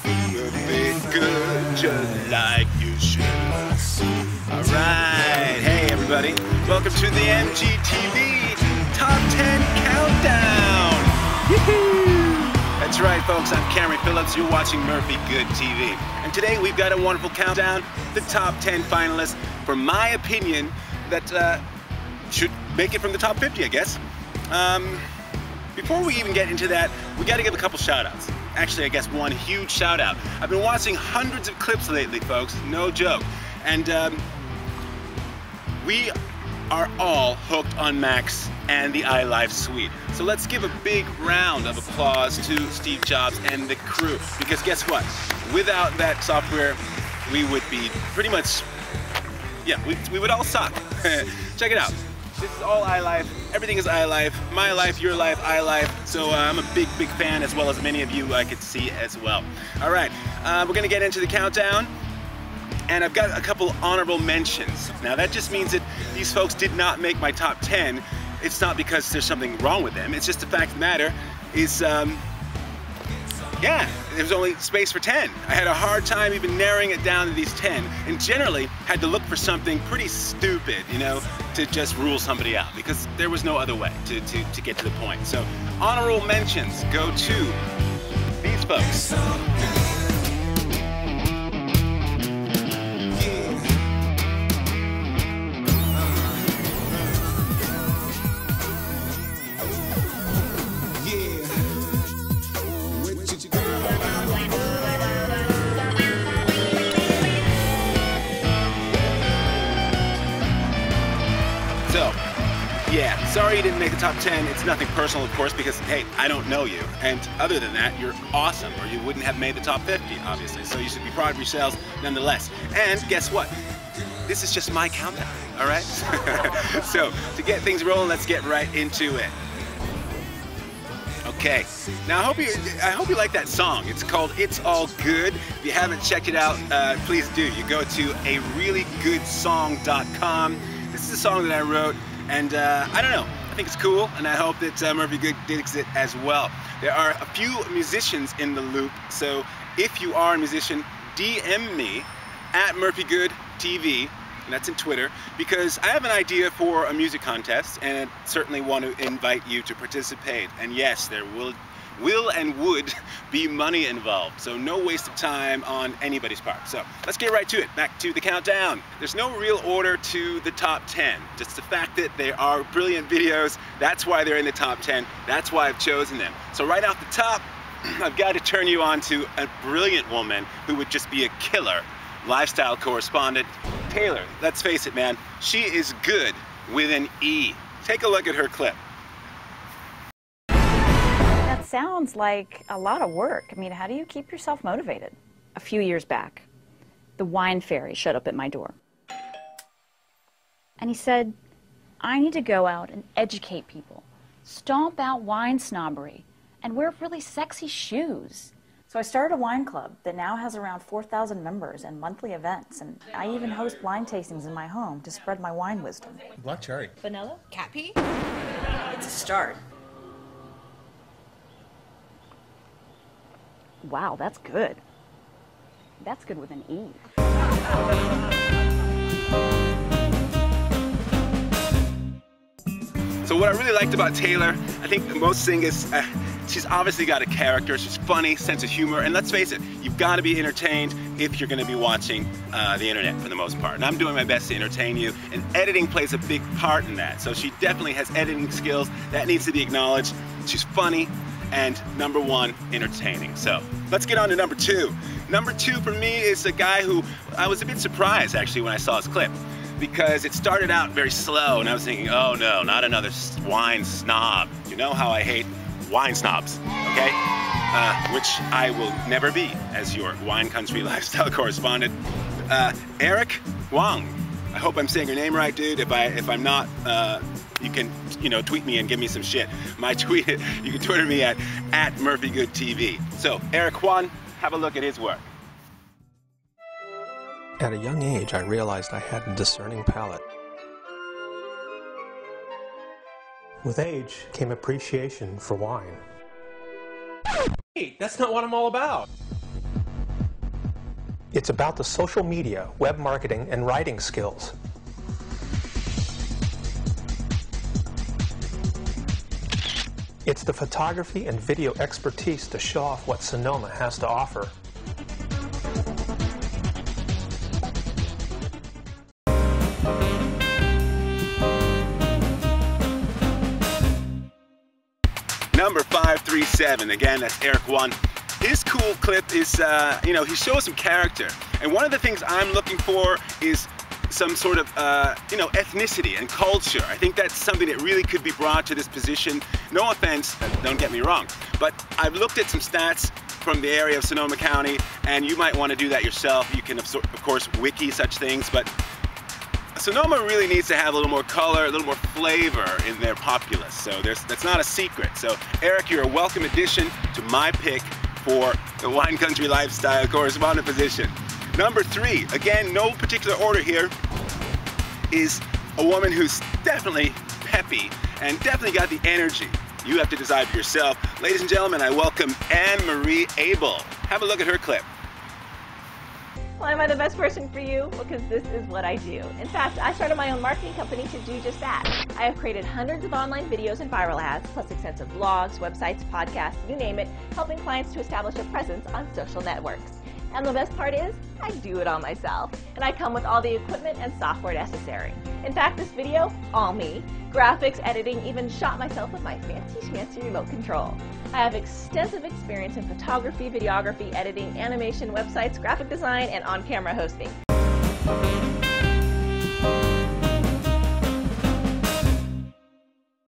Be a bit good, just like you should. Alright, hey everybody. Welcome to the MGtv Top 10 Countdown. Woohoo! That's right, folks. I'm Kamary Phillips. You're watching Murphy Goode TV. And today we've got a wonderful countdown, the top 10 finalists, for my opinion, that should make it from the top 50, I guess. Before we even get into that, we got to give a couple shout-outs. Actually, I guess one huge shout-out. I've been watching hundreds of clips lately, folks. No joke. And we are all hooked on Macs and the iLife suite. So let's give a big round of applause to Steve Jobs and the crew. Because guess what? Without that software, we would be pretty much, yeah, we would all suck. Check it out. This is all iLife. Everything is iLife. My life, your life, iLife. So I'm a big fan, as well as many of you I could see as well. All right, we're gonna get into the countdown. And I've got a couple honorable mentions. Now that just means that these folks did not make my top 10. It's not because there's something wrong with them. It's just the fact of the matter is, yeah, there was only space for 10. I had a hard time even narrowing it down to these 10, and generally had to look for something pretty stupid, you know, to just rule somebody out, because there was no other way to get to the point. So honorable mentions go to these folks. So, yeah, sorry you didn't make the top 10. It's nothing personal, of course, because, hey, I don't know you. And other than that, you're awesome, or you wouldn't have made the top 50, obviously. So you should be proud of yourselves nonetheless. And guess what? This is just my countdown, all right? So, to get things rolling, let's get right into it. Okay, now I hope you like that song. It's called It's All Good. If you haven't checked it out, please do. You go to areallygoodsong.com. This is a song that I wrote, and I don't know, I think it's cool, and I hope that Murphy Goode digs it as well. There are a few musicians in the loop, so if you are a musician, DM me at Murphy Goode TV, and that's in Twitter, because I have an idea for a music contest, and I certainly want to invite you to participate. And yes, there will and would be money involved, so no waste of time on anybody's part. So let's get right to it. Back to the countdown. There's no real order to the top 10, just the fact that they are brilliant videos. That's why they're in the top 10. That's why I've chosen them. So right off the top, I've got to turn you on to a brilliant woman who would just be a killer lifestyle correspondent. Taylor, let's face it, man, she is good with an E. Take a look at her clip. That sounds like a lot of work. I mean, how do you keep yourself motivated? A few years back, the wine fairy showed up at my door. And he said, I need to go out and educate people, stomp out wine snobbery, and wear really sexy shoes. So I started a wine club that now has around 4,000 members and monthly events, and I even host wine tastings in my home to spread my wine wisdom. Black cherry. Vanilla? Cat pee? It's a start. Wow, that's good. That's good with an E. So what I really liked about Taylor, I think the most thing is she's obviously got a character. She's funny, sense of humor, and let's face it, you've got to be entertained if you're going to be watching the internet for the most part. And I'm doing my best to entertain you, and editing plays a big part in that. So she definitely has editing skills. That needs to be acknowledged. She's funny, and number one, entertaining. So let's get on to number two. Number two for me is a guy who I was a bit surprised actually when I saw his clip, because it started out very slow and I was thinking, oh no, not another wine snob. You know how I hate wine snobs, okay? Which I will never be as your wine country lifestyle correspondent. Eric Wong. I hope I'm saying your name right, dude. If I'm not, you can, tweet me and give me some shit. My tweet, you can Twitter me at Murphy Goode TV. So, Eric Wong, have a look at his work. At a young age, I realized I had a discerning palate. With age came appreciation for wine. Hey, that's not what I'm all about. It's about the social media, web marketing, and writing skills. It's the photography and video expertise to show off what Sonoma has to offer. Number 537, again, that's Eric 1. His cool clip is, he shows some character. And one of the things I'm looking for is some sort of, ethnicity and culture. I think that's something that really could be brought to this position. No offense, don't get me wrong, but I've looked at some stats from the area of Sonoma County, and you might want to do that yourself. You can, of course, wiki such things, but Sonoma really needs to have a little more color, a little more flavor in their populace. So that's not a secret. So Eric, you're a welcome addition to my pick for the wine country lifestyle correspondent position. Number 3, again, no particular order here, is a woman who's definitely peppy and definitely got the energy. You have to decide for yourself. Ladies and gentlemen, I welcome Anne-Marie Abel. Have a look at her clip. Well, am I the best person for you? Well, because this is what I do. In fact, I started my own marketing company to do just that. I have created hundreds of online videos and viral ads, plus extensive blogs, websites, podcasts, you name it, helping clients to establish a presence on social networks. And the best part is, I do it all myself. And I come with all the equipment and software necessary. In fact, this video, all me. Graphics, editing, even shot myself with my fancy schmancy remote control. I have extensive experience in photography, videography, editing, animation, websites, graphic design, and on-camera hosting.